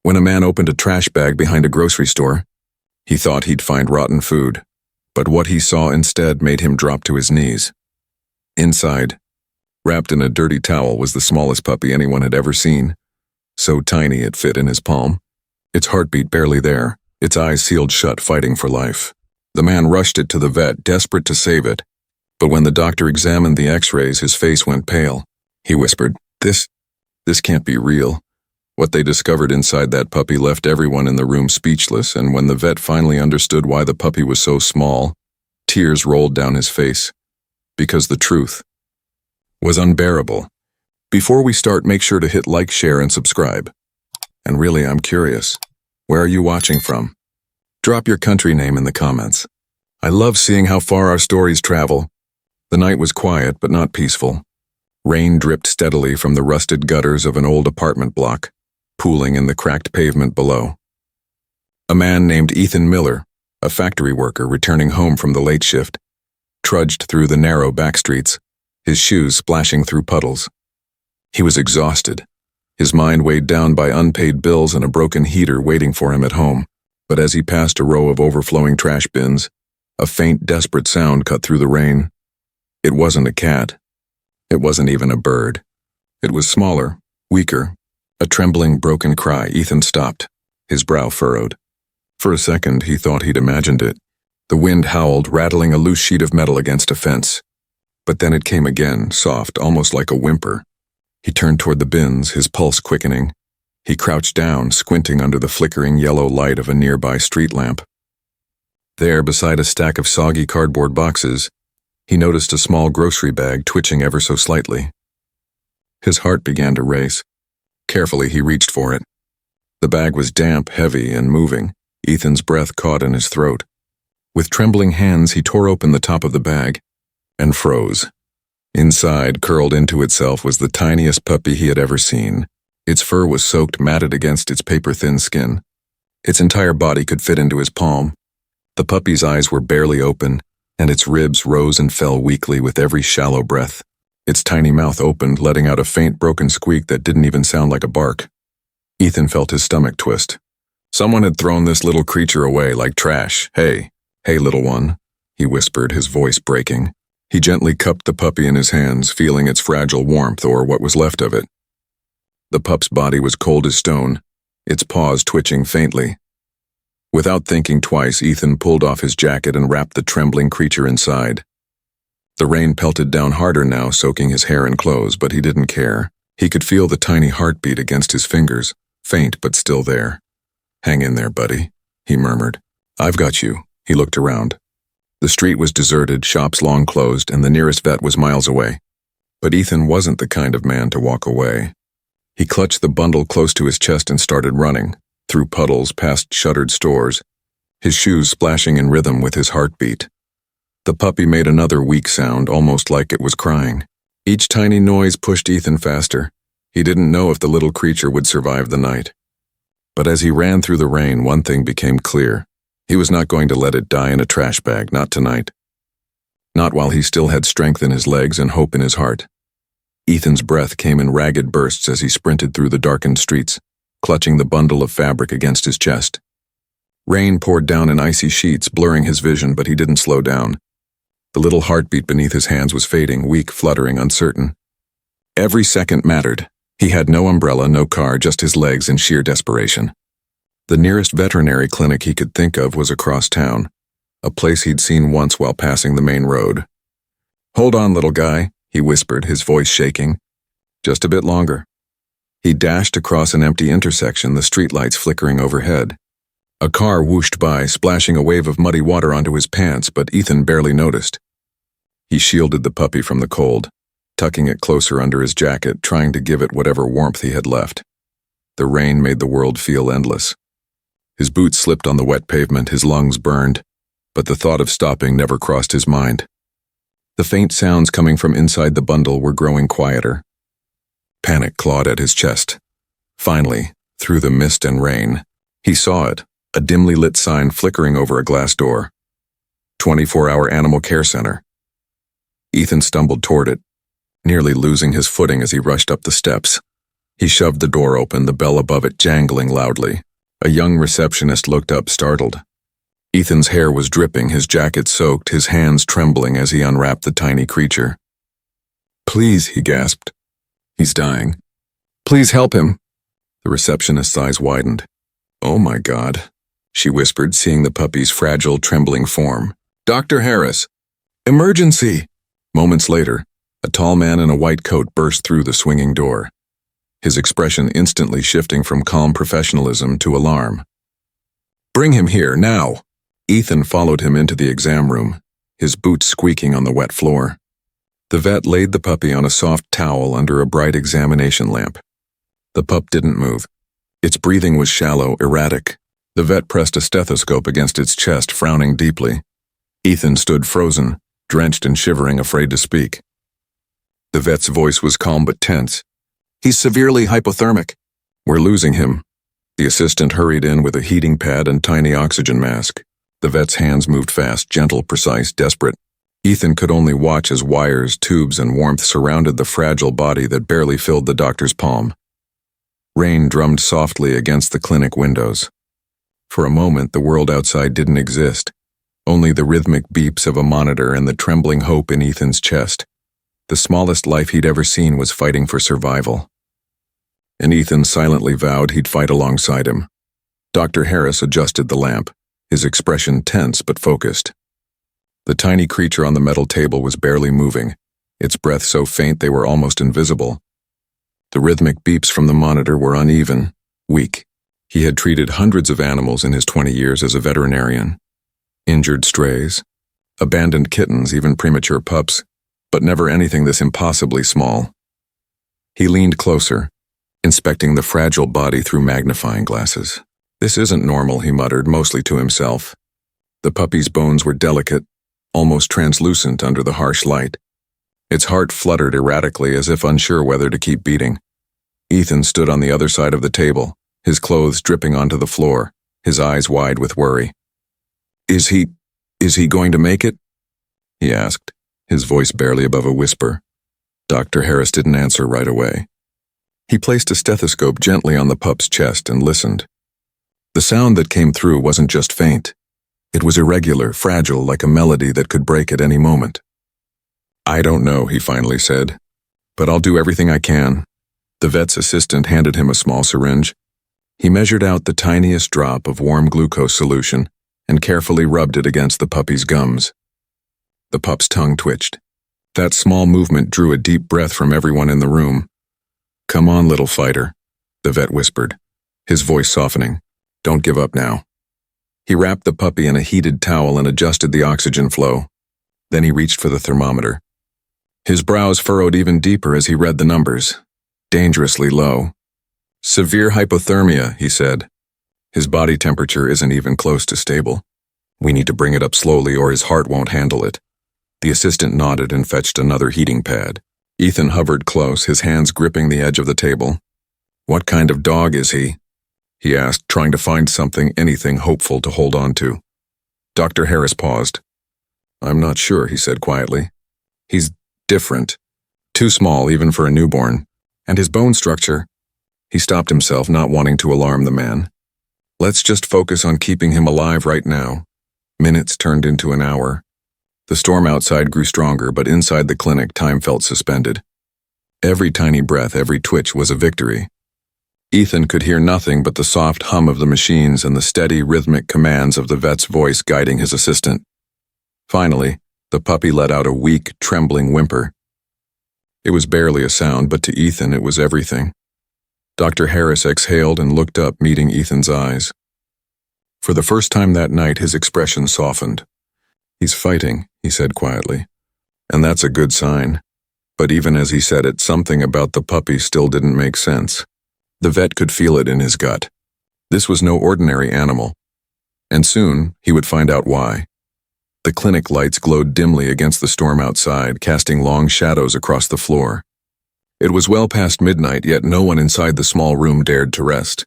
when a man opened a trash bag behind a grocery store. He thought he'd find rotten food, but what he saw instead made him drop to his knees. Inside, wrapped in a dirty towel, was the smallest puppy anyone had ever seen. So tiny it fit in his palm, its heartbeat barely there, its eyes sealed shut, fighting for life. The man rushed it to the vet, desperate to save it. But when the doctor examined the x-rays, his face went pale. He whispered, This can't be real." What they discovered inside that puppy left everyone in the room speechless, and when the vet finally understood why the puppy was so small, tears rolled down his face. Because the truth was unbearable. Before we start, make sure to hit like, share, and subscribe. And really, I'm curious, where are you watching from? Drop your country name in the comments. I love seeing how far our stories travel. The night was quiet but not peaceful. Rain dripped steadily from the rusted gutters of an old apartment block, pooling in the cracked pavement below. A man named Ethan Miller, a factory worker returning home from the late shift, trudged through the narrow back streets, his shoes splashing through puddles. He was exhausted, his mind weighed down by unpaid bills and a broken heater waiting for him at home. But as he passed a row of overflowing trash bins, a faint, desperate sound cut through the rain. It wasn't a cat. It wasn't even a bird. It was smaller, weaker, a trembling, broken cry. Ethan stopped, his brow furrowed. For a second, he thought he'd imagined it. The wind howled, rattling a loose sheet of metal against a fence. But then it came again, soft, almost like a whimper. He turned toward the bins, his pulse quickening. He crouched down, squinting under the flickering yellow light of a nearby street lamp. There, beside a stack of soggy cardboard boxes, he noticed a small grocery bag twitching ever so slightly. His heart began to race. Carefully, he reached for it. The bag was damp, heavy, and moving. Ethan's breath caught in his throat. With trembling hands, he tore open the top of the bag and froze. Inside, curled into itself, was the tiniest puppy he had ever seen. Its fur was soaked, matted against its paper-thin skin. Its entire body could fit into his palm. The puppy's eyes were barely open, and its ribs rose and fell weakly with every shallow breath. Its tiny mouth opened, letting out a faint, broken squeak that didn't even sound like a bark. Ethan felt his stomach twist. Someone had thrown this little creature away like trash. Hey, little one," he whispered, his voice breaking. He gently cupped the puppy in his hands, feeling its fragile warmth, or what was left of it. The pup's body was cold as stone, its paws twitching faintly. Without thinking twice, Ethan pulled off his jacket and wrapped the trembling creature inside. The rain pelted down harder now, soaking his hair and clothes, but he didn't care. He could feel the tiny heartbeat against his fingers, faint but still there. "Hang in there, buddy," he murmured. "I've got you." He looked around. The street was deserted, shops long closed, and the nearest vet was miles away. But Ethan wasn't the kind of man to walk away. He clutched the bundle close to his chest and started running, through puddles, past shuttered stores, his shoes splashing in rhythm with his heartbeat. The puppy made another weak sound, almost like it was crying. Each tiny noise pushed Ethan faster. He didn't know if the little creature would survive the night. But as he ran through the rain, one thing became clear. He was not going to let it die in a trash bag, not tonight. Not while he still had strength in his legs and hope in his heart. Ethan's breath came in ragged bursts as he sprinted through the darkened streets, clutching the bundle of fabric against his chest. Rain poured down in icy sheets, blurring his vision, but he didn't slow down. The little heartbeat beneath his hands was fading, weak, fluttering, uncertain. Every second mattered. He had no umbrella, no car, just his legs in sheer desperation. The nearest veterinary clinic he could think of was across town, a place he'd seen once while passing the main road. "Hold on, little guy," he whispered, his voice shaking. "Just a bit longer." He dashed across an empty intersection, the streetlights flickering overhead. A car whooshed by, splashing a wave of muddy water onto his pants, but Ethan barely noticed. He shielded the puppy from the cold, tucking it closer under his jacket, trying to give it whatever warmth he had left. The rain made the world feel endless. His boots slipped on the wet pavement, his lungs burned, but the thought of stopping never crossed his mind. The faint sounds coming from inside the bundle were growing quieter. Panic clawed at his chest. Finally, through the mist and rain, he saw it, a dimly lit sign flickering over a glass door. 24-hour Animal Care Center. Ethan stumbled toward it, nearly losing his footing as he rushed up the steps. He shoved the door open, the bell above it jangling loudly. A young receptionist looked up, startled. Ethan's hair was dripping, his jacket soaked, his hands trembling as he unwrapped the tiny creature. "Please," he gasped. "He's dying. Please help him." The receptionist's eyes widened. "Oh my God," she whispered, seeing the puppy's fragile, trembling form. "Dr. Harris! Emergency!" Moments later, a tall man in a white coat burst through the swinging door, his expression instantly shifting from calm professionalism to alarm. "Bring him here, now!" Ethan followed him into the exam room, his boots squeaking on the wet floor. The vet laid the puppy on a soft towel under a bright examination lamp. The pup didn't move. Its breathing was shallow, erratic. The vet pressed a stethoscope against its chest, frowning deeply. Ethan stood frozen, drenched and shivering, afraid to speak. The vet's voice was calm but tense. "He's severely hypothermic. We're losing him." The assistant hurried in with a heating pad and tiny oxygen mask. The vet's hands moved fast, gentle, precise, desperate. Ethan could only watch as wires, tubes, and warmth surrounded the fragile body that barely filled the doctor's palm. Rain drummed softly against the clinic windows. For a moment, the world outside didn't exist. Only the rhythmic beeps of a monitor and the trembling hope in Ethan's chest. The smallest life he'd ever seen was fighting for survival. And Ethan silently vowed he'd fight alongside him. Dr. Harris adjusted the lamp, his expression tense but focused. The tiny creature on the metal table was barely moving, its breath so faint they were almost invisible. The rhythmic beeps from the monitor were uneven, weak. He had treated hundreds of animals in his 20 years as a veterinarian. Injured strays, abandoned kittens, even premature pups, but never anything this impossibly small. He leaned closer, inspecting the fragile body through magnifying glasses. "This isn't normal," he muttered, mostly to himself. The puppy's bones were delicate, almost translucent under the harsh light. Its heart fluttered erratically, as if unsure whether to keep beating. Ethan stood on the other side of the table, his clothes dripping onto the floor, his eyes wide with worry. Is he going to make it?" he asked, his voice barely above a whisper. Dr. Harris didn't answer right away. He placed a stethoscope gently on the pup's chest and listened. The sound that came through wasn't just faint. It was irregular, fragile, like a melody that could break at any moment. "I don't know," he finally said, "but I'll do everything I can." The vet's assistant handed him a small syringe. He measured out the tiniest drop of warm glucose solution and carefully rubbed it against the puppy's gums. The pup's tongue twitched. That small movement drew a deep breath from everyone in the room. "Come on, little fighter," the vet whispered, his voice softening. "Don't give up now." He wrapped the puppy in a heated towel and adjusted the oxygen flow. Then he reached for the thermometer. His brows furrowed even deeper as he read the numbers. Dangerously low. "Severe hypothermia," he said. "His body temperature isn't even close to stable. We need to bring it up slowly or his heart won't handle it." The assistant nodded and fetched another heating pad. Ethan hovered close, his hands gripping the edge of the table. "What kind of dog is he?" he asked, trying to find anything hopeful to hold on to. Dr. Harris paused. "I'm not sure," he said quietly. "He's different. Too small even for a newborn. And his bone structure." He stopped himself, not wanting to alarm the man. "Let's just focus on keeping him alive right now." Minutes turned into an hour. The storm outside grew stronger, but inside the clinic, time felt suspended. Every tiny breath, every twitch was a victory. Ethan could hear nothing but the soft hum of the machines and the steady, rhythmic commands of the vet's voice guiding his assistant. Finally, the puppy let out a weak, trembling whimper. It was barely a sound, but to Ethan it was everything. Dr. Harris exhaled and looked up, meeting Ethan's eyes. For the first time that night, his expression softened. "He's fighting," he said quietly. "And that's a good sign." But even as he said it, something about the puppy still didn't make sense. The vet could feel it in his gut. This was no ordinary animal. And soon, he would find out why. The clinic lights glowed dimly against the storm outside, casting long shadows across the floor. It was well past midnight, yet no one inside the small room dared to rest.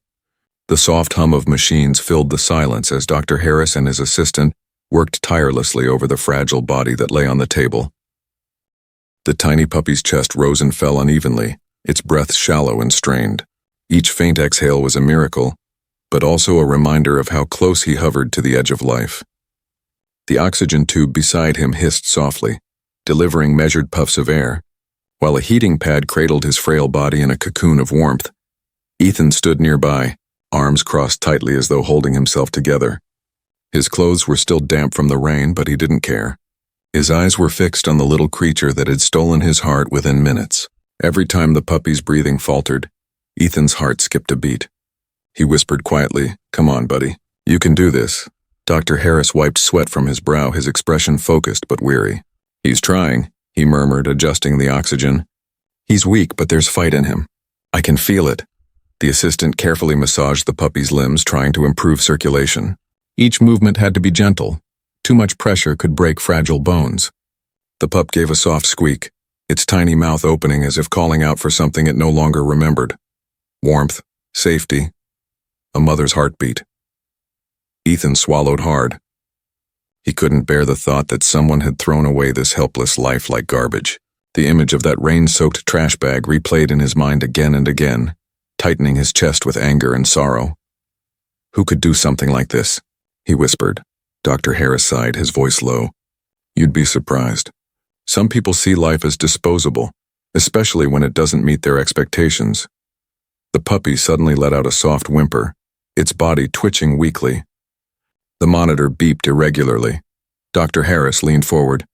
The soft hum of machines filled the silence as Dr. Harris and his assistant worked tirelessly over the fragile body that lay on the table. The tiny puppy's chest rose and fell unevenly, its breath shallow and strained. Each faint exhale was a miracle, but also a reminder of how close he hovered to the edge of life. The oxygen tube beside him hissed softly, delivering measured puffs of air, while a heating pad cradled his frail body in a cocoon of warmth. Ethan stood nearby, arms crossed tightly as though holding himself together. His clothes were still damp from the rain, but he didn't care. His eyes were fixed on the little creature that had stolen his heart within minutes. Every time the puppy's breathing faltered, Ethan's heart skipped a beat. He whispered quietly, "Come on, buddy. You can do this." Dr. Harris wiped sweat from his brow, his expression focused but weary. "He's trying," he murmured, adjusting the oxygen. "He's weak, but there's fight in him. I can feel it." The assistant carefully massaged the puppy's limbs, trying to improve circulation. Each movement had to be gentle. Too much pressure could break fragile bones. The pup gave a soft squeak, its tiny mouth opening as if calling out for something it no longer remembered. Warmth, safety, a mother's heartbeat. Ethan swallowed hard. He couldn't bear the thought that someone had thrown away this helpless life like garbage. The image of that rain-soaked trash bag replayed in his mind again and again, tightening his chest with anger and sorrow. "Who could do something like this?" he whispered. Dr. Harris sighed, his voice low. "You'd be surprised. Some people see life as disposable, especially when it doesn't meet their expectations." The puppy suddenly let out a soft whimper, its body twitching weakly. The monitor beeped irregularly. Dr. Harris leaned forward.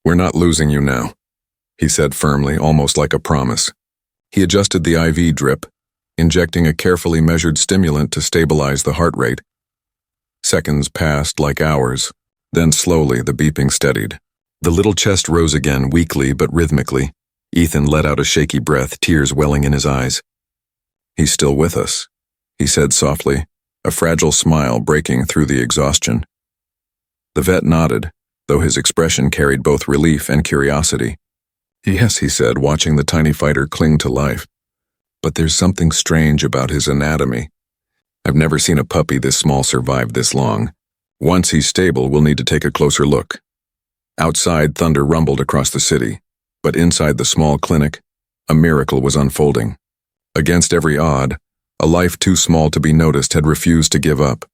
"We're not losing you now," he said firmly, almost like a promise. He adjusted the IV drip, injecting a carefully measured stimulant to stabilize the heart rate. Seconds passed like hours, then slowly the beeping steadied. The little chest rose again, weakly but rhythmically. Ethan let out a shaky breath, tears welling in his eyes. "He's still with us," he said softly, a fragile smile breaking through the exhaustion. The vet nodded, though his expression carried both relief and curiosity. "Yes," he said, watching the tiny fighter cling to life. "But there's something strange about his anatomy. I've never seen a puppy this small survive this long. Once he's stable, we'll need to take a closer look." Outside, thunder rumbled across the city, but inside the small clinic, a miracle was unfolding. Against every odd, a life too small to be noticed had refused to give up.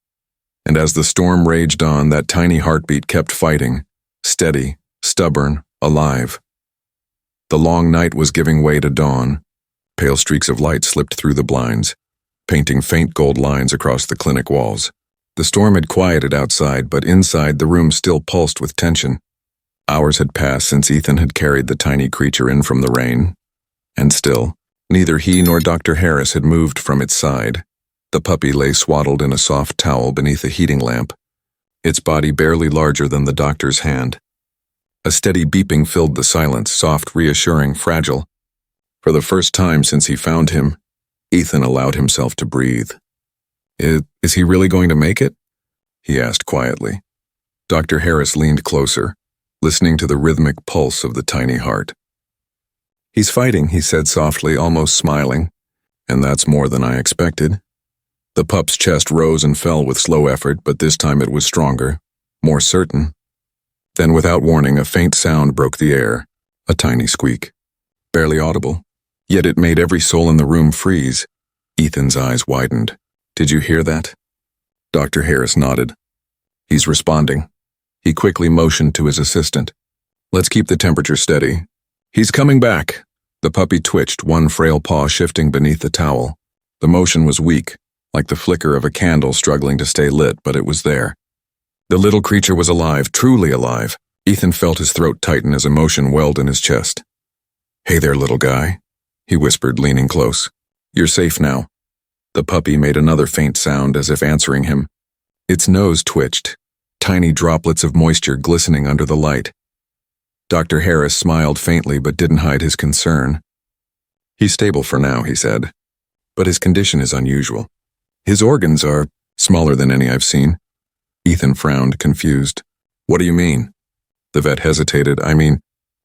And as the storm raged on, that tiny heartbeat kept fighting, steady, stubborn, alive. The long night was giving way to dawn. Pale streaks of light slipped through the blinds, painting faint gold lines across the clinic walls. The storm had quieted outside, but inside the room still pulsed with tension. Hours had passed since Ethan had carried the tiny creature in from the rain, and still, neither he nor Dr. Harris had moved from its side. The puppy lay swaddled in a soft towel beneath a heating lamp, its body barely larger than the doctor's hand. A steady beeping filled the silence, soft, reassuring, fragile. For the first time since he found him, Ethan allowed himself to breathe. Is he really going to make it?" he asked quietly. Dr. Harris leaned closer, listening to the rhythmic pulse of the tiny heart. "He's fighting," he said softly, almost smiling, "and that's more than I expected." The pup's chest rose and fell with slow effort, but this time it was stronger, more certain. Then, without warning, a faint sound broke the air, a tiny squeak. Barely audible, yet it made every soul in the room freeze. Ethan's eyes widened. "Did you hear that?" Dr. Harris nodded. "He's responding." He quickly motioned to his assistant. "Let's keep the temperature steady." "He's coming back." The puppy twitched, one frail paw shifting beneath the towel. The motion was weak, like the flicker of a candle struggling to stay lit, but it was there. The little creature was alive, truly alive. Ethan felt his throat tighten as emotion welled in his chest. "Hey there, little guy," he whispered, leaning close. "You're safe now." The puppy made another faint sound as if answering him. Its nose twitched, tiny droplets of moisture glistening under the light. Dr. Harris smiled faintly but didn't hide his concern. "He's stable for now," he said, "but his condition is unusual. His organs are smaller than any I've seen." Ethan frowned, confused. "What do you mean?" The vet hesitated. "I mean,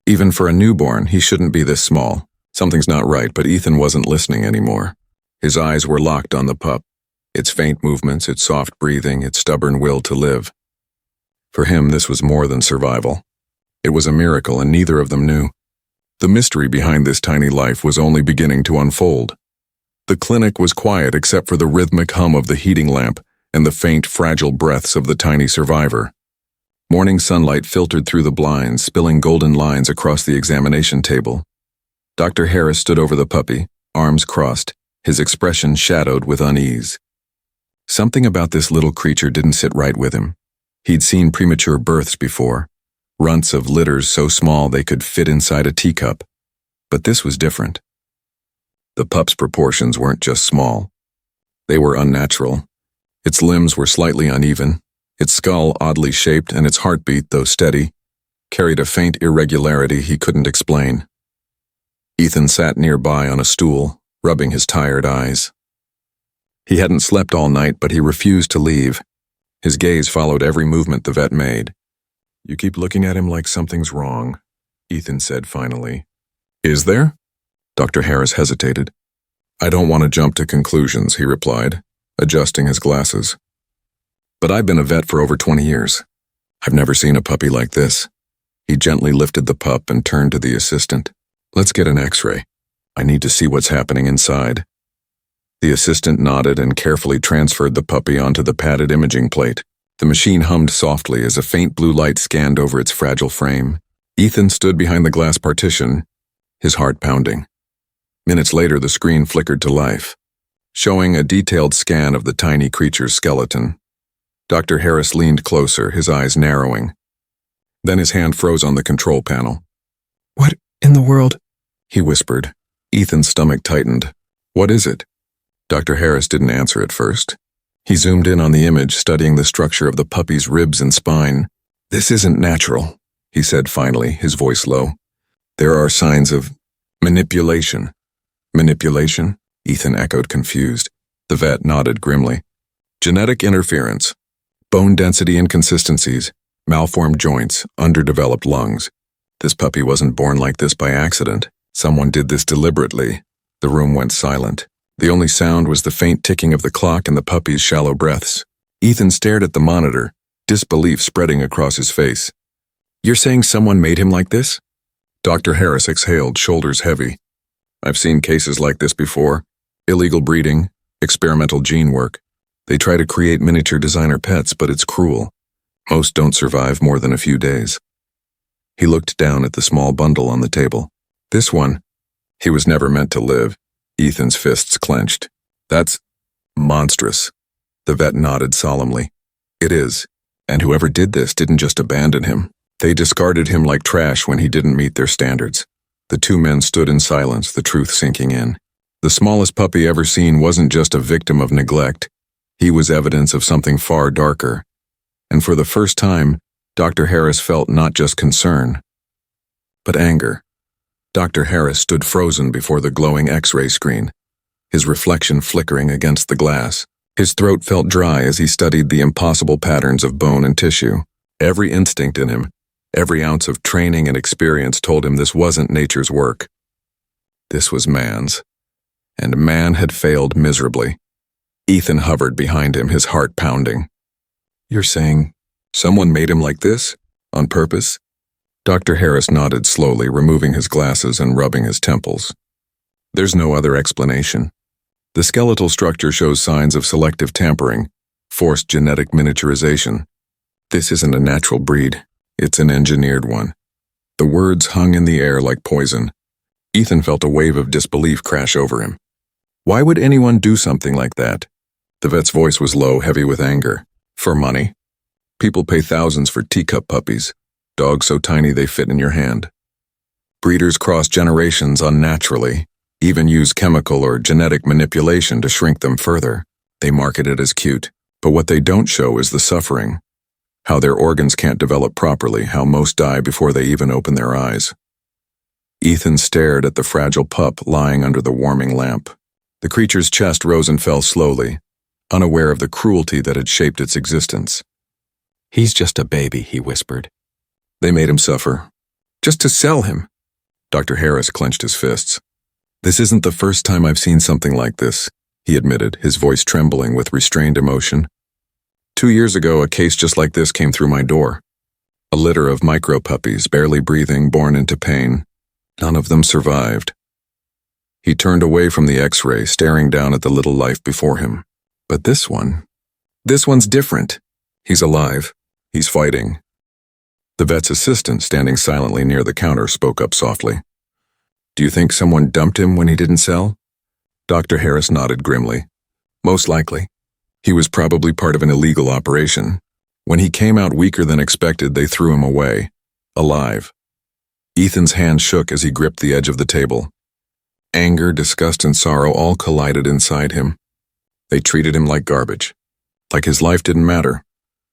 even for a newborn, he shouldn't be this small." Something's not right, but Ethan wasn't listening anymore. His eyes were locked on the pup, its faint movements, its soft breathing, its stubborn will to live. For him, this was more than survival. It was a miracle, and neither of them knew. The mystery behind this tiny life was only beginning to unfold. The clinic was quiet except for the rhythmic hum of the heating lamp and the faint, fragile breaths of the tiny survivor. Morning sunlight filtered through the blinds, spilling golden lines across the examination table. Dr. Harris stood over the puppy, arms crossed, his expression shadowed with unease. Something about this little creature didn't sit right with him. He'd seen premature births before, runts of litters so small they could fit inside a teacup. But this was different. The pup's proportions weren't just small. They were unnatural. Its limbs were slightly uneven, its skull oddly shaped, and its heartbeat, though steady, carried a faint irregularity he couldn't explain. Ethan sat nearby on a stool, rubbing his tired eyes. He hadn't slept all night, but he refused to leave. His gaze followed every movement the vet made. "You keep looking at him like something's wrong," Ethan said finally. "Is there?" Dr. Harris hesitated. "I don't want to jump to conclusions," he replied, adjusting his glasses. "But I've been a vet for over 20 years. I've never seen a puppy like this." He gently lifted the pup and turned to the assistant. "Let's get an X-ray. I need to see what's happening inside." The assistant nodded and carefully transferred the puppy onto the padded imaging plate. The machine hummed softly as a faint blue light scanned over its fragile frame. Ethan stood behind the glass partition, his heart pounding. Minutes later, the screen flickered to life, showing a detailed scan of the tiny creature's skeleton. Dr. Harris leaned closer, his eyes narrowing. Then his hand froze on the control panel. "What in the world?" he whispered. Ethan's stomach tightened. "What is it?" Dr. Harris didn't answer at first. He zoomed in on the image, studying the structure of the puppy's ribs and spine. "This isn't natural," he said finally, his voice low. "There are signs of manipulation." "Manipulation?" Ethan echoed, confused. The vet nodded grimly. "Genetic interference. Bone density inconsistencies, malformed joints, underdeveloped lungs. This puppy wasn't born like this by accident. Someone did this deliberately." The room went silent. The only sound was the faint ticking of the clock and the puppy's shallow breaths. Ethan stared at the monitor, disbelief spreading across his face. "You're saying someone made him like this?" Dr. Harris exhaled, shoulders heavy. "I've seen cases like this before. Illegal breeding, experimental gene work. They try to create miniature designer pets, but it's cruel. Most don't survive more than a few days." He looked down at the small bundle on the table. "This one, he was never meant to live." Ethan's fists clenched. "That's monstrous." The vet nodded solemnly. "It is. And whoever did this didn't just abandon him. They discarded him like trash when he didn't meet their standards." The two men stood in silence, the truth sinking in. The smallest puppy ever seen wasn't just a victim of neglect. He was evidence of something far darker. And for the first time, Dr. Harris felt not just concern, but anger. Dr. Harris stood frozen before the glowing X-ray screen, his reflection flickering against the glass. His throat felt dry as he studied the impossible patterns of bone and tissue. Every instinct in him, every ounce of training and experience told him this wasn't nature's work. This was man's. And man had failed miserably. Ethan hovered behind him, his heart pounding. "You're saying someone made him like this? On purpose?" Dr. Harris nodded slowly, removing his glasses and rubbing his temples. "There's no other explanation. The skeletal structure shows signs of selective tampering, forced genetic miniaturization. This isn't a natural breed. It's an engineered one." The words hung in the air like poison. Ethan felt a wave of disbelief crash over him. Why would anyone do something like that? The vet's voice was low, heavy with anger. "For money. People pay thousands for teacup puppies. Dogs so tiny they fit in your hand. Breeders cross generations unnaturally, even use chemical or genetic manipulation to shrink them further. They market it as cute, but what they don't show is the suffering. How their organs can't develop properly, how most die before they even open their eyes." Ethan stared at the fragile pup lying under the warming lamp. The creature's chest rose and fell slowly, unaware of the cruelty that had shaped its existence. "He's just a baby," he whispered. "They made him suffer. Just to sell him." Dr. Harris clenched his fists. "This isn't the first time I've seen something like this," he admitted, his voice trembling with restrained emotion. 2 years ago, a case just like this came through my door. A litter of micro-puppies, barely breathing, born into pain. None of them survived. He turned away from the X-ray, staring down at the little life before him. But this one's different. He's alive. He's fighting. The vet's assistant, standing silently near the counter, spoke up softly. Do you think someone dumped him when he didn't sell? Dr. Harris nodded grimly. Most likely. He was probably part of an illegal operation. When he came out weaker than expected, they threw him away. Alive. Ethan's hand shook as he gripped the edge of the table. Anger, disgust, and sorrow all collided inside him. They treated him like garbage. Like his life didn't matter.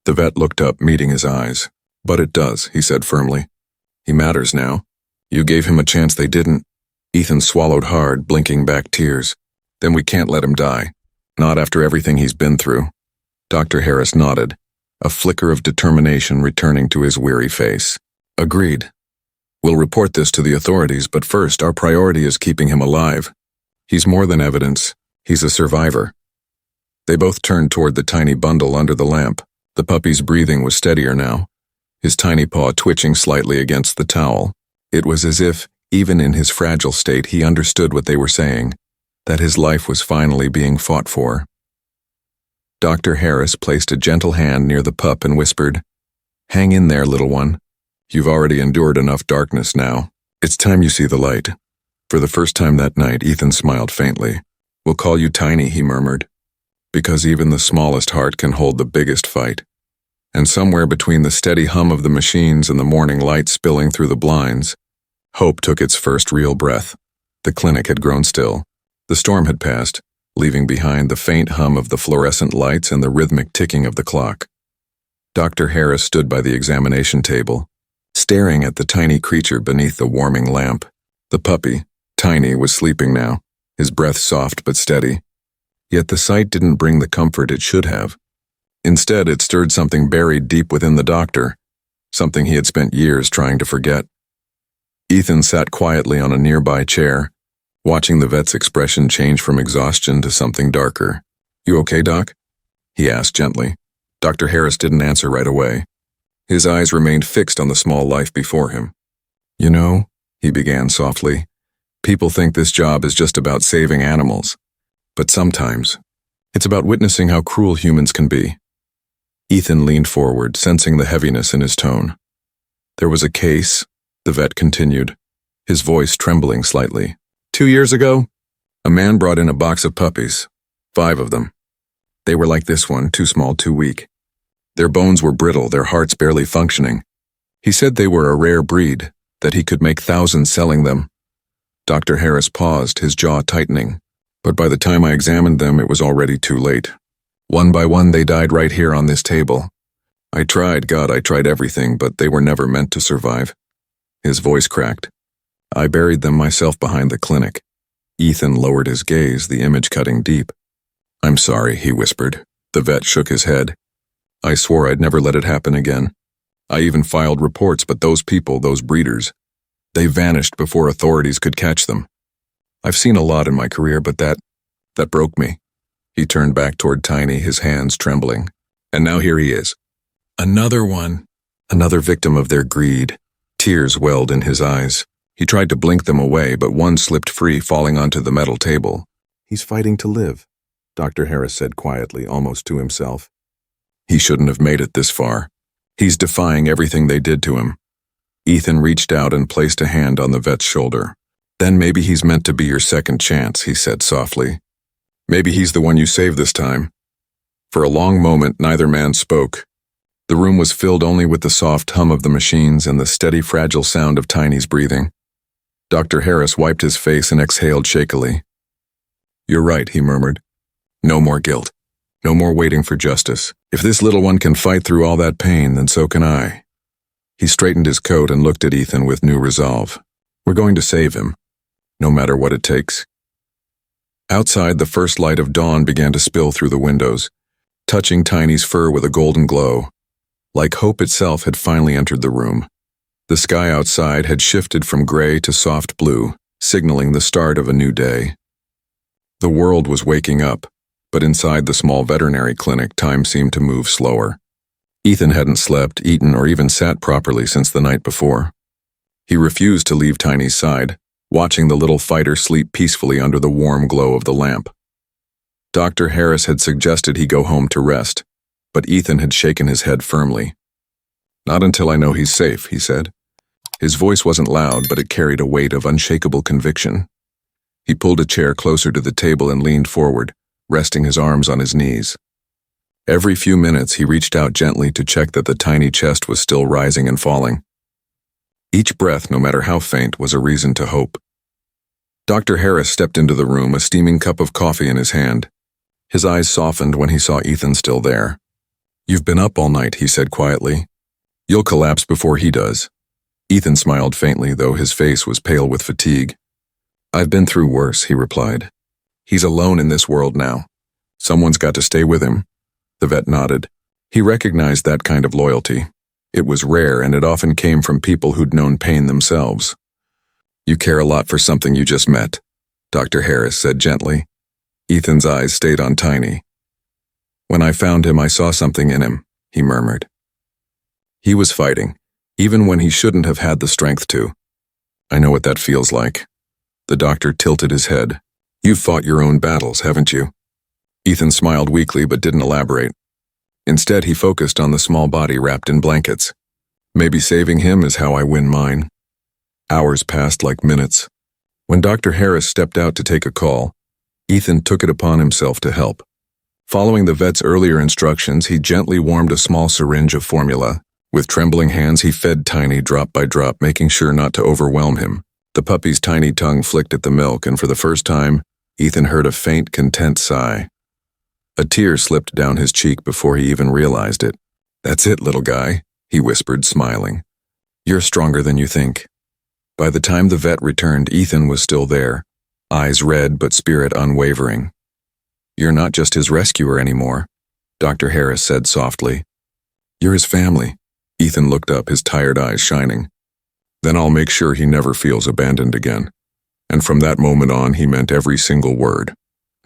The vet looked up, meeting his eyes. But it does, he said firmly. He matters now. You gave him a chance they didn't. Ethan swallowed hard, blinking back tears. Then we can't let him die. Not after everything he's been through. Dr. Harris nodded, a flicker of determination returning to his weary face. Agreed. We'll report this to the authorities, but first our priority is keeping him alive. He's more than evidence. He's a survivor. They both turned toward the tiny bundle under the lamp. The puppy's breathing was steadier now, his tiny paw twitching slightly against the towel. It was as if, even in his fragile state, he understood what they were saying, that his life was finally being fought for. Dr. Harris placed a gentle hand near the pup and whispered, Hang in there, little one. You've already endured enough darkness now. It's time you see the light. For the first time that night, Ethan smiled faintly. We'll call you Tiny, he murmured, because even the smallest heart can hold the biggest fight. And somewhere between the steady hum of the machines and the morning light spilling through the blinds, hope took its first real breath. The clinic had grown still. The storm had passed, leaving behind the faint hum of the fluorescent lights and the rhythmic ticking of the clock. Dr. Harris stood by the examination table, staring at the tiny creature beneath the warming lamp. The puppy, Tiny, was sleeping now, his breath soft but steady. Yet the sight didn't bring the comfort it should have. Instead, it stirred something buried deep within the doctor, something he had spent years trying to forget. Ethan sat quietly on a nearby chair, watching the vet's expression change from exhaustion to something darker. You okay, Doc? He asked gently. Dr. Harris didn't answer right away. His eyes remained fixed on the small life before him. You know, he began softly, people think this job is just about saving animals. But sometimes, it's about witnessing how cruel humans can be. Ethan leaned forward, sensing the heaviness in his tone. There was a case, the vet continued, his voice trembling slightly. 2 years ago, a man brought in a box of puppies, 5 of them. They were like this one, too small, too weak. Their bones were brittle, their hearts barely functioning. He said they were a rare breed, that he could make thousands selling them. Dr. Harris paused, his jaw tightening. But by the time I examined them, it was already too late. One by one, they died right here on this table. I tried everything, but they were never meant to survive. His voice cracked. I buried them myself behind the clinic. Ethan lowered his gaze, the image cutting deep. I'm sorry, he whispered. The vet shook his head. I swore I'd never let it happen again. I even filed reports, but those people, those breeders, they vanished before authorities could catch them. I've seen a lot in my career, but that broke me. He turned back toward Tiny, his hands trembling. And now here he is. Another one. Another victim of their greed. Tears welled in his eyes. He tried to blink them away, but one slipped free, falling onto the metal table. He's fighting to live, Dr. Harris said quietly, almost to himself. He shouldn't have made it this far. He's defying everything they did to him. Ethan reached out and placed a hand on the vet's shoulder. Then maybe he's meant to be your second chance, he said softly. Maybe he's the one you save this time. For a long moment, neither man spoke. The room was filled only with the soft hum of the machines and the steady, fragile sound of Tiny's breathing. Dr. Harris wiped his face and exhaled shakily. You're right, he murmured. No more guilt. No more waiting for justice. If this little one can fight through all that pain, then so can I. He straightened his coat and looked at Ethan with new resolve. We're going to save him, no matter what it takes. Outside, the first light of dawn began to spill through the windows, touching Tiny's fur with a golden glow. Like hope itself had finally entered the room. The sky outside had shifted from gray to soft blue, signaling the start of a new day. The world was waking up, but inside the small veterinary clinic, time seemed to move slower. Ethan hadn't slept, eaten, or even sat properly since the night before. He refused to leave Tiny's side, watching the little fighter sleep peacefully under the warm glow of the lamp. Dr. Harris had suggested he go home to rest, but Ethan had shaken his head firmly. "Not until I know he's safe," he said. His voice wasn't loud, but it carried a weight of unshakable conviction. He pulled a chair closer to the table and leaned forward, resting his arms on his knees. Every few minutes he reached out gently to check that the tiny chest was still rising and falling. Each breath, no matter how faint, was a reason to hope. Dr. Harris stepped into the room, a steaming cup of coffee in his hand. His eyes softened when he saw Ethan still there. "You've been up all night," he said quietly. "You'll collapse before he does." Ethan smiled faintly, though his face was pale with fatigue. "I've been through worse," he replied. "He's alone in this world now. Someone's got to stay with him." The vet nodded. He recognized that kind of loyalty. It was rare, and it often came from people who'd known pain themselves. "You care a lot for something you just met," Dr. Harris said gently. Ethan's eyes stayed on Tiny. "When I found him, I saw something in him," he murmured. He was fighting, even when he shouldn't have had the strength to. "I know what that feels like." The doctor tilted his head. "You've fought your own battles, haven't you?" Ethan smiled weakly but didn't elaborate. Instead, he focused on the small body wrapped in blankets. "Maybe saving him is how I win mine." Hours passed like minutes. When Dr. Harris stepped out to take a call, Ethan took it upon himself to help. Following the vet's earlier instructions, he gently warmed a small syringe of formula. With trembling hands, he fed Tiny drop by drop, making sure not to overwhelm him. The puppy's tiny tongue flicked at the milk, and for the first time, Ethan heard a faint, content sigh. A tear slipped down his cheek before he even realized it. "That's it, little guy," he whispered, smiling. "You're stronger than you think." By the time the vet returned, Ethan was still there, eyes red but spirit unwavering. "You're not just his rescuer anymore," Dr. Harris said softly. "You're his family." Ethan looked up, his tired eyes shining. "Then I'll make sure he never feels abandoned again." And from that moment on, he meant every single word.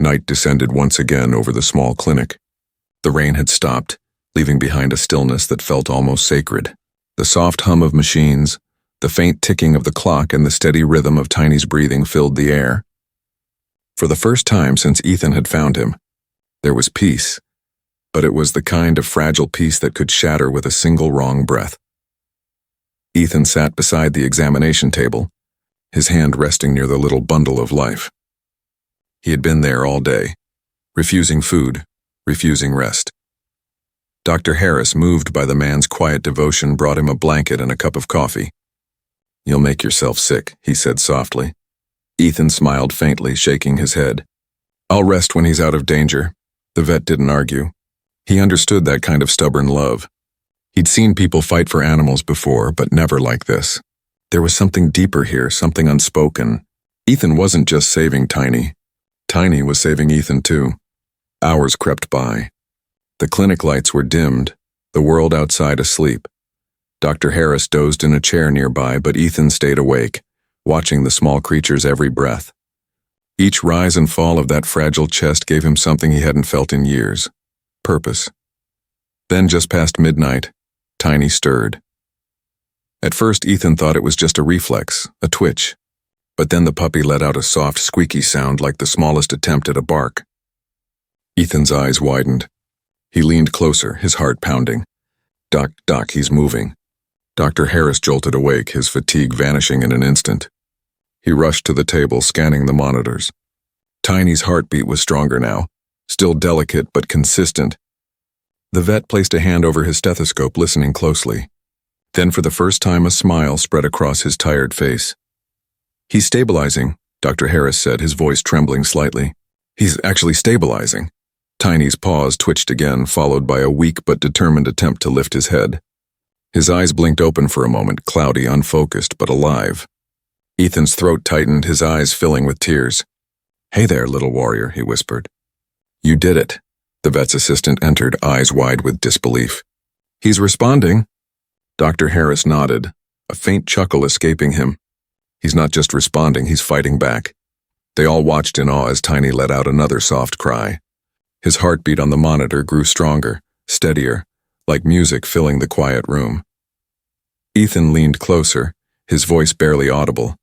Night descended once again over the small clinic. The rain had stopped, leaving behind a stillness that felt almost sacred. The soft hum of machines, the faint ticking of the clock, and the steady rhythm of Tiny's breathing filled the air. For the first time since Ethan had found him, there was peace, but it was the kind of fragile peace that could shatter with a single wrong breath. Ethan sat beside the examination table, his hand resting near the little bundle of life. He had been there all day, refusing food, refusing rest. Dr. Harris, moved by the man's quiet devotion, brought him a blanket and a cup of coffee. "You'll make yourself sick," he said softly. Ethan smiled faintly, shaking his head. "I'll rest when he's out of danger." The vet didn't argue. He understood that kind of stubborn love. He'd seen people fight for animals before, but never like this. There was something deeper here, something unspoken. Ethan wasn't just saving Tiny. Tiny was saving Ethan too. Hours crept by. The clinic lights were dimmed, the world outside asleep. Dr. Harris dozed in a chair nearby, but Ethan stayed awake, watching the small creature's every breath. Each rise and fall of that fragile chest gave him something he hadn't felt in years: purpose. Then, just past midnight, Tiny stirred. At first, Ethan thought it was just a reflex, a twitch. But then the puppy let out a soft, squeaky sound like the smallest attempt at a bark. Ethan's eyes widened. He leaned closer, his heart pounding. "Doc, Doc, he's moving." Dr. Harris jolted awake, his fatigue vanishing in an instant. He rushed to the table, scanning the monitors. Tiny's heartbeat was stronger now, still delicate but consistent. The vet placed a hand over his stethoscope, listening closely. Then for the first time, a smile spread across his tired face. "He's stabilizing," Dr. Harris said, his voice trembling slightly. "He's actually stabilizing." Tiny's paws twitched again, followed by a weak but determined attempt to lift his head. His eyes blinked open for a moment, cloudy, unfocused, but alive. Ethan's throat tightened, his eyes filling with tears. "Hey there, little warrior," he whispered. "You did it." The vet's assistant entered, eyes wide with disbelief. "He's responding." Dr. Harris nodded, a faint chuckle escaping him. "He's not just responding, he's fighting back." They all watched in awe as Tiny let out another soft cry. His heartbeat on the monitor grew stronger, steadier, like music filling the quiet room. Ethan leaned closer, his voice barely audible.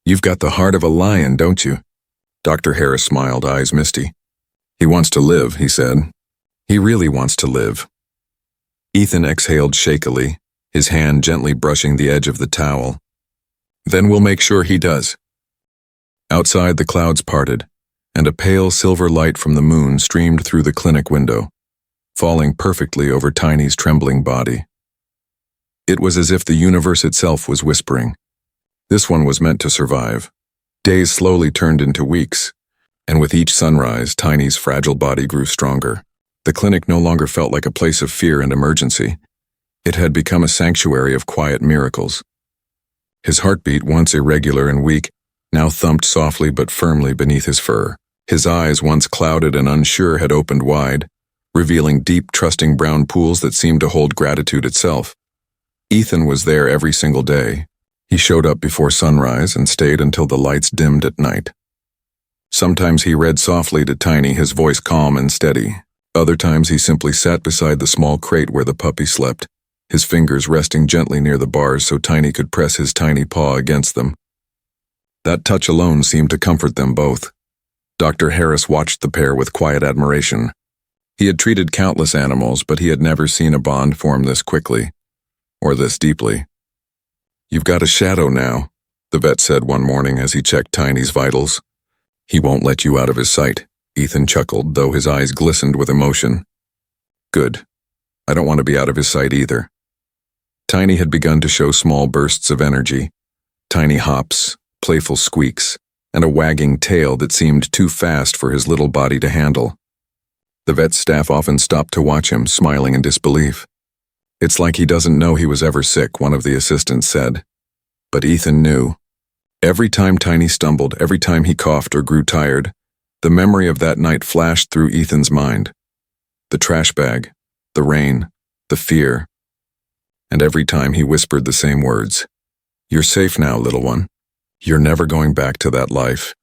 "You've got the heart of a lion, don't you?" Dr. Harris smiled, eyes misty. "He wants to live," he said. "He really wants to live." Ethan exhaled shakily, his hand gently brushing the edge of the towel. "Then we'll make sure he does." Outside, the clouds parted, and a pale silver light from the moon streamed through the clinic window, falling perfectly over Tiny's trembling body. It was as if the universe itself was whispering. This one was meant to survive. Days slowly turned into weeks, and with each sunrise, Tiny's fragile body grew stronger. The clinic no longer felt like a place of fear and emergency. It had become a sanctuary of quiet miracles. His heartbeat, once irregular and weak, now thumped softly but firmly beneath his fur. His eyes, once clouded and unsure, had opened wide, revealing deep, trusting brown pools that seemed to hold gratitude itself. Ethan was there every single day. He showed up before sunrise and stayed until the lights dimmed at night. Sometimes he read softly to Tiny, his voice calm and steady. Other times he simply sat beside the small crate where the puppy slept, his fingers resting gently near the bars so Tiny could press his tiny paw against them. That touch alone seemed to comfort them both. Dr. Harris watched the pair with quiet admiration. He had treated countless animals, but he had never seen a bond form this quickly, or this deeply. "You've got a shadow now," the vet said one morning as he checked Tiny's vitals. "He won't let you out of his sight," Ethan chuckled, though his eyes glistened with emotion. "Good. I don't want to be out of his sight either." Tiny had begun to show small bursts of energy, tiny hops, playful squeaks, and a wagging tail that seemed too fast for his little body to handle. The vet's staff often stopped to watch him, smiling in disbelief. "It's like he doesn't know he was ever sick," one of the assistants said. But Ethan knew. Every time Tiny stumbled, every time he coughed or grew tired, the memory of that night flashed through Ethan's mind. The trash bag, the rain, the fear. And every time he whispered the same words. "You're safe now, little one. You're never going back to that life."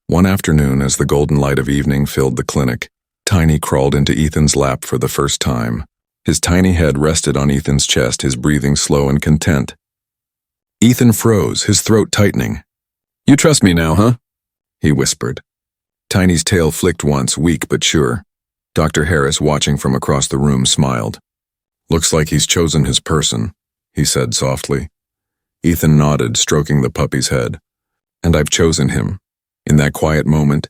One afternoon, as the golden light of evening filled the clinic, Tiny crawled into Ethan's lap for the first time. His tiny head rested on Ethan's chest, his breathing slow and content. Ethan froze, his throat tightening. "You trust me now, huh?" he whispered. Tiny's tail flicked once, weak but sure. Dr. Harris, watching from across the room, smiled. "Looks like he's chosen his person," he said softly. Ethan nodded, stroking the puppy's head. "And I've chosen him." In that quiet moment,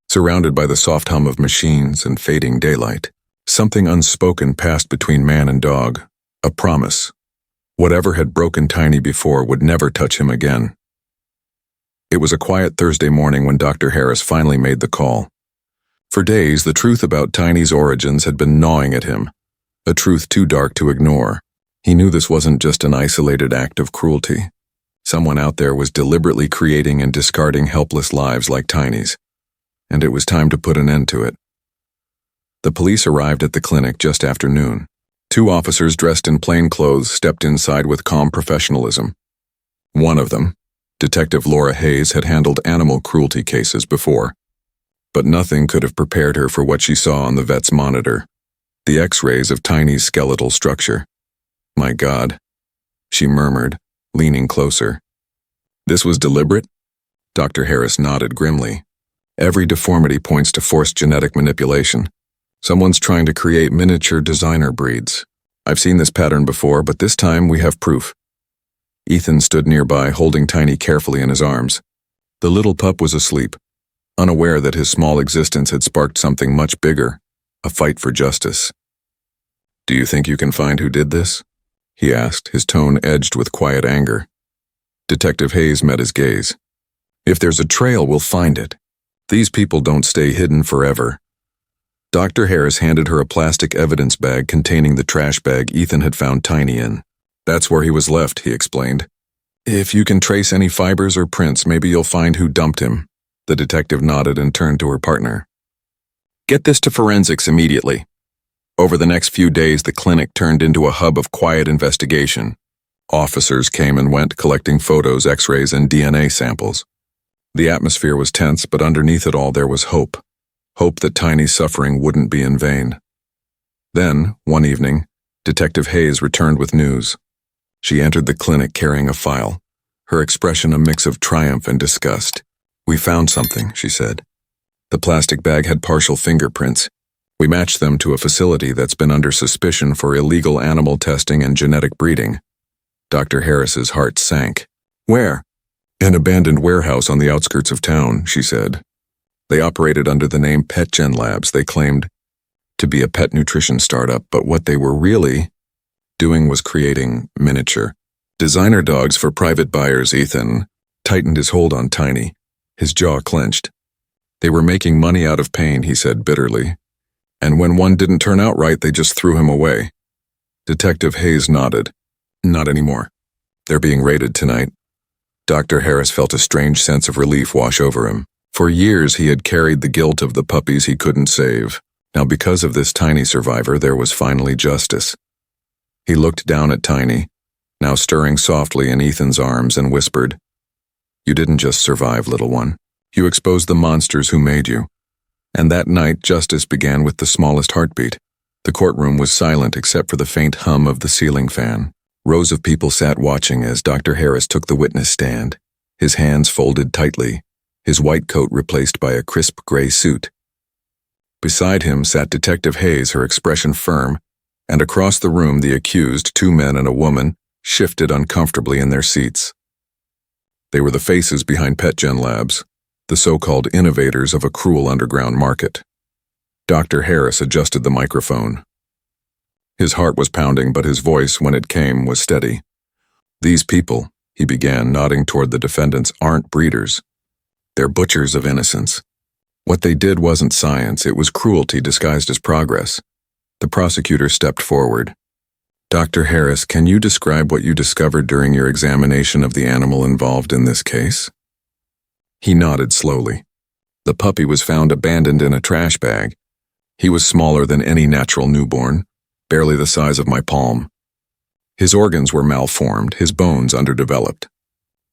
surrounded by the soft hum of machines and fading daylight, something unspoken passed between man and dog, a promise. Whatever had broken Tiny before would never touch him again. It was a quiet Thursday morning when Dr. Harris finally made the call. For days, the truth about Tiny's origins had been gnawing at him, a truth too dark to ignore. He knew this wasn't just an isolated act of cruelty. Someone out there was deliberately creating and discarding helpless lives like Tiny's, and it was time to put an end to it. The police arrived at the clinic just after noon. 2 officers dressed in plain clothes stepped inside with calm professionalism. One of them, Detective Laura Hayes, had handled animal cruelty cases before, but nothing could have prepared her for what she saw on the vet's monitor, the X-rays of Tiny's skeletal structure. "My God," she murmured, leaning closer. "This was deliberate?" Dr. Harris nodded grimly. "Every deformity points to forced genetic manipulation. Someone's trying to create miniature designer breeds. I've seen this pattern before, but this time we have proof." Ethan stood nearby, holding Tiny carefully in his arms. The little pup was asleep, unaware that his small existence had sparked something much bigger, a fight for justice. "Do you think you can find who did this?" he asked, his tone edged with quiet anger. Detective Hayes met his gaze. "If there's a trail, we'll find it. These people don't stay hidden forever." Dr. Harris handed her a plastic evidence bag containing the trash bag Ethan had found Tiny in. "That's where he was left," he explained. "If you can trace any fibers or prints, maybe you'll find who dumped him." The detective nodded and turned to her partner. "Get this to forensics immediately." Over the next few days, the clinic turned into a hub of quiet investigation. Officers came and went, collecting photos, X-rays, and DNA samples. The atmosphere was tense, but underneath it all there was hope. Hope that Tiny's suffering wouldn't be in vain. Then, one evening, Detective Hayes returned with news. She entered the clinic carrying a file, her expression a mix of triumph and disgust. "We found something," she said. The plastic bag had partial fingerprints. "We matched them to a facility that's been under suspicion for illegal animal testing and genetic breeding." Dr. Harris's heart sank. "Where?" "An abandoned warehouse on the outskirts of town," she said. "They operated under the name PetGen Labs. They claimed to be a pet nutrition startup, but what they were really doing was creating miniature designer dogs for private buyers." Ethan tightened his hold on Tiny. His jaw clenched. "They were making money out of pain," he said bitterly. "And when one didn't turn out right, they just threw him away." Detective Hayes nodded. "Not anymore. They're being raided tonight." Dr. Harris felt a strange sense of relief wash over him. For years he had carried the guilt of the puppies he couldn't save. Now because of this tiny survivor, there was finally justice. He looked down at Tiny, now stirring softly in Ethan's arms, and whispered, "You didn't just survive, little one. You exposed the monsters who made you." And that night, justice began with the smallest heartbeat. The courtroom was silent except for the faint hum of the ceiling fan. Rows of people sat watching as Dr. Harris took the witness stand, his hands folded tightly, his white coat replaced by a crisp gray suit. Beside him sat Detective Hayes, her expression firm, and across the room the accused, 2 men and a woman, shifted uncomfortably in their seats. They were the faces behind PetGen Labs, the so-called innovators of a cruel underground market. Dr. Harris adjusted the microphone. His heart was pounding, but his voice, when it came, was steady. "These people," he began, nodding toward the defendants, "aren't breeders. They're butchers of innocence. What they did wasn't science, it was cruelty disguised as progress." The prosecutor stepped forward. "Dr. Harris, can you describe what you discovered during your examination of the animal involved in this case?" He nodded slowly. The puppy was found abandoned in a trash bag. He was smaller than any natural newborn, barely the size of my palm. His organs were malformed, his bones underdeveloped.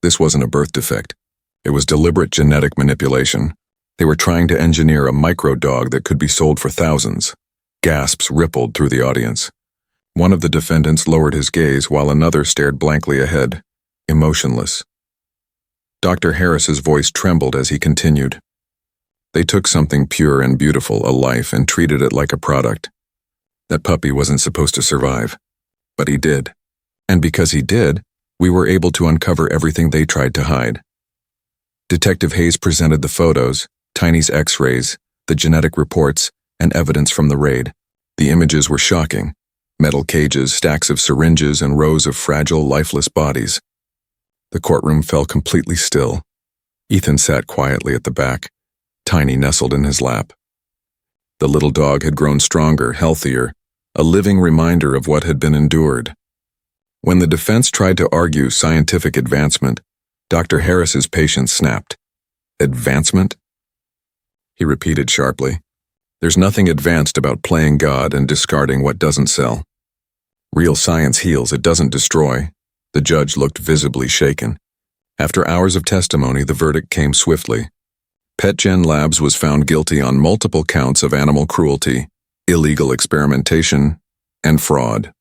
This wasn't a birth defect. It was deliberate genetic manipulation. They were trying to engineer a micro-dog that could be sold for thousands. Gasps rippled through the audience. One of the defendants lowered his gaze while another stared blankly ahead, emotionless. Dr. Harris's voice trembled as he continued. "They took something pure and beautiful, a life, and treated it like a product. That puppy wasn't supposed to survive, but he did. And because he did, we were able to uncover everything they tried to hide." Detective Hayes presented the photos, Tiny's x-rays, the genetic reports, and evidence from the raid. The images were shocking. Metal cages, stacks of syringes, and rows of fragile, lifeless bodies. The courtroom fell completely still. Ethan sat quietly at the back, Tiny nestled in his lap. The little dog had grown stronger, healthier, a living reminder of what had been endured. When the defense tried to argue scientific advancement, Dr. Harris's patience snapped. "Advancement?" He repeated sharply. "There's nothing advanced about playing God and discarding what doesn't sell. Real science heals, it doesn't destroy." The judge looked visibly shaken. After hours of testimony, the verdict came swiftly. PetGen Labs was found guilty on multiple counts of animal cruelty, illegal experimentation, and fraud.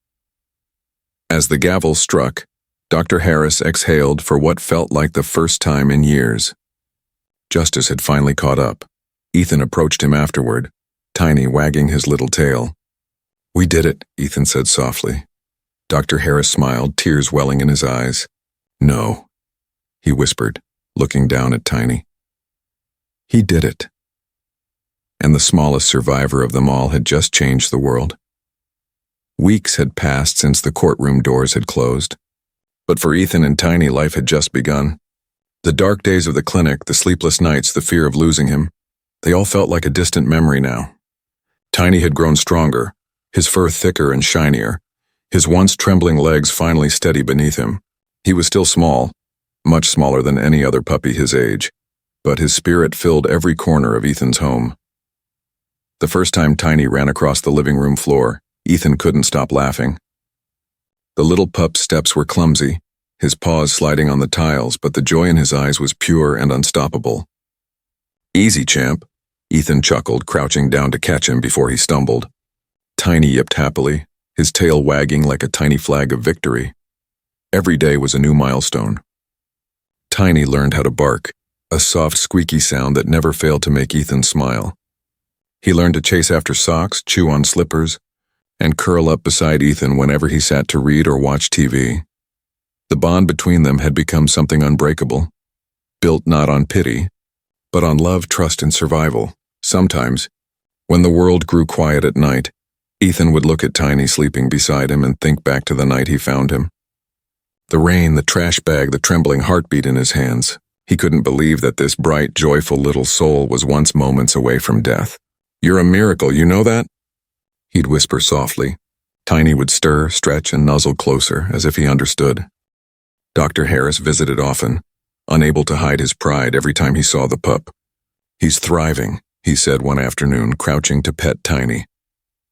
As the gavel struck, Dr. Harris exhaled for what felt like the first time in years. Justice had finally caught up. Ethan approached him afterward, Tiny wagging his little tail. "We did it," Ethan said softly. Dr. Harris smiled, tears welling in his eyes. "No," he whispered, looking down at Tiny. "He did it." And the smallest survivor of them all had just changed the world. Weeks had passed since the courtroom doors had closed. But for Ethan and Tiny, life had just begun. The dark days of the clinic, the sleepless nights, the fear of losing him, they all felt like a distant memory now. Tiny had grown stronger, his fur thicker and shinier, his once trembling legs finally steady beneath him. He was still small, much smaller than any other puppy his age, but his spirit filled every corner of Ethan's home. The first time Tiny ran across the living room floor, Ethan couldn't stop laughing. The little pup's steps were clumsy, his paws sliding on the tiles, but the joy in his eyes was pure and unstoppable. "Easy, champ," Ethan chuckled, crouching down to catch him before he stumbled. Tiny yipped happily, his tail wagging like a tiny flag of victory. Every day was a new milestone. Tiny learned how to bark, a soft, squeaky sound that never failed to make Ethan smile. He learned to chase after socks, chew on slippers, and curl up beside Ethan whenever he sat to read or watch TV. The bond between them had become something unbreakable, built not on pity, but on love, trust, and survival. Sometimes, when the world grew quiet at night, Ethan would look at Tiny sleeping beside him and think back to the night he found him. The rain, the trash bag, the trembling heartbeat in his hands. He couldn't believe that this bright, joyful little soul was once moments away from death. "You're a miracle, you know that?" He'd whisper softly. Tiny would stir, stretch, and nuzzle closer, as if he understood. Dr. Harris visited often, unable to hide his pride every time he saw the pup. "He's thriving," he said one afternoon, crouching to pet Tiny.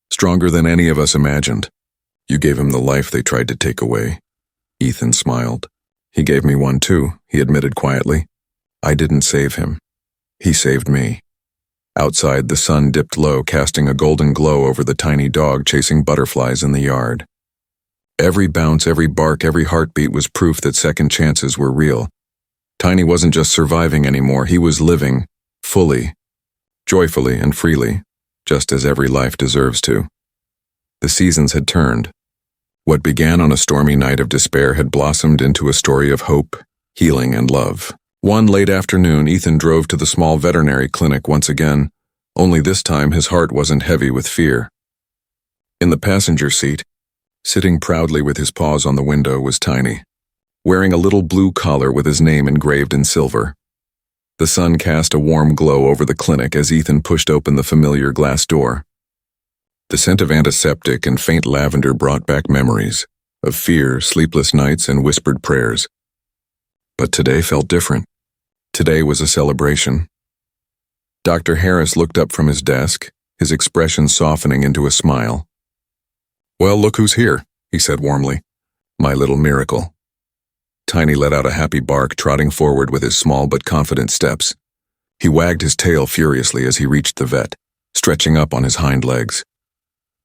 "Stronger than any of us imagined. You gave him the life they tried to take away." Ethan smiled. "He gave me one too," he admitted quietly. "I didn't save him. He saved me." Outside, the sun dipped low, casting a golden glow over the tiny dog chasing butterflies in the yard. Every bounce, every bark, every heartbeat was proof that second chances were real. Tiny wasn't just surviving anymore, he was living, fully, joyfully and freely, just as every life deserves to. The seasons had turned. What began on a stormy night of despair had blossomed into a story of hope, healing, and love. One late afternoon, Ethan drove to the small veterinary clinic once again, only this time his heart wasn't heavy with fear. In the passenger seat, sitting proudly with his paws on the window, was Tiny, wearing a little blue collar with his name engraved in silver. The sun cast a warm glow over the clinic as Ethan pushed open the familiar glass door. The scent of antiseptic and faint lavender brought back memories of fear, sleepless nights, and whispered prayers. But today felt different. Today was a celebration. Dr. Harris looked up from his desk, his expression softening into a smile. "Well, look who's here," he said warmly. "My little miracle." Tiny let out a happy bark, trotting forward with his small but confident steps. He wagged his tail furiously as he reached the vet, stretching up on his hind legs.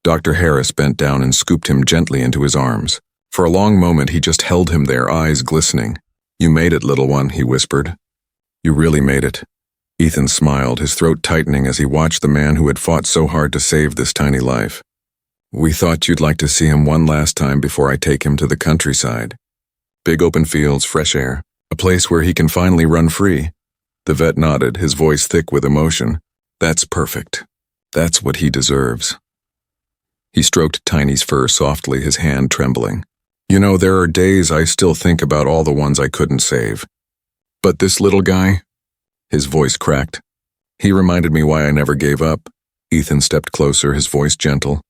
Dr. Harris bent down and scooped him gently into his arms. For a long moment he just held him there, eyes glistening. "You made it, little one," he whispered. "You really made it." Ethan smiled, his throat tightening as he watched the man who had fought so hard to save this tiny life. "We thought you'd like to see him one last time before I take him to the countryside. Big open fields, fresh air, a place where he can finally run free." The vet nodded, his voice thick with emotion. "That's perfect. That's what he deserves." He stroked Tiny's fur softly, his hand trembling. "You know, there are days I still think about all the ones I couldn't save. But this little guy," his voice cracked, "he reminded me why I never gave up." Ethan stepped closer, his voice gentle.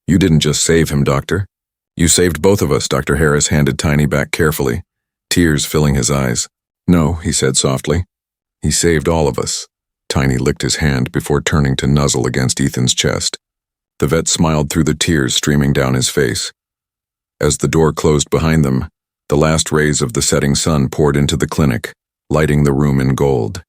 "You didn't just save him, Doctor. You saved both of us," Dr. Harris handed Tiny back carefully, tears filling his eyes. "No," he said softly. "He saved all of us." Tiny licked his hand before turning to nuzzle against Ethan's chest. The vet smiled through the tears streaming down his face. As the door closed behind them, the last rays of the setting sun poured into the clinic, lighting the room in gold.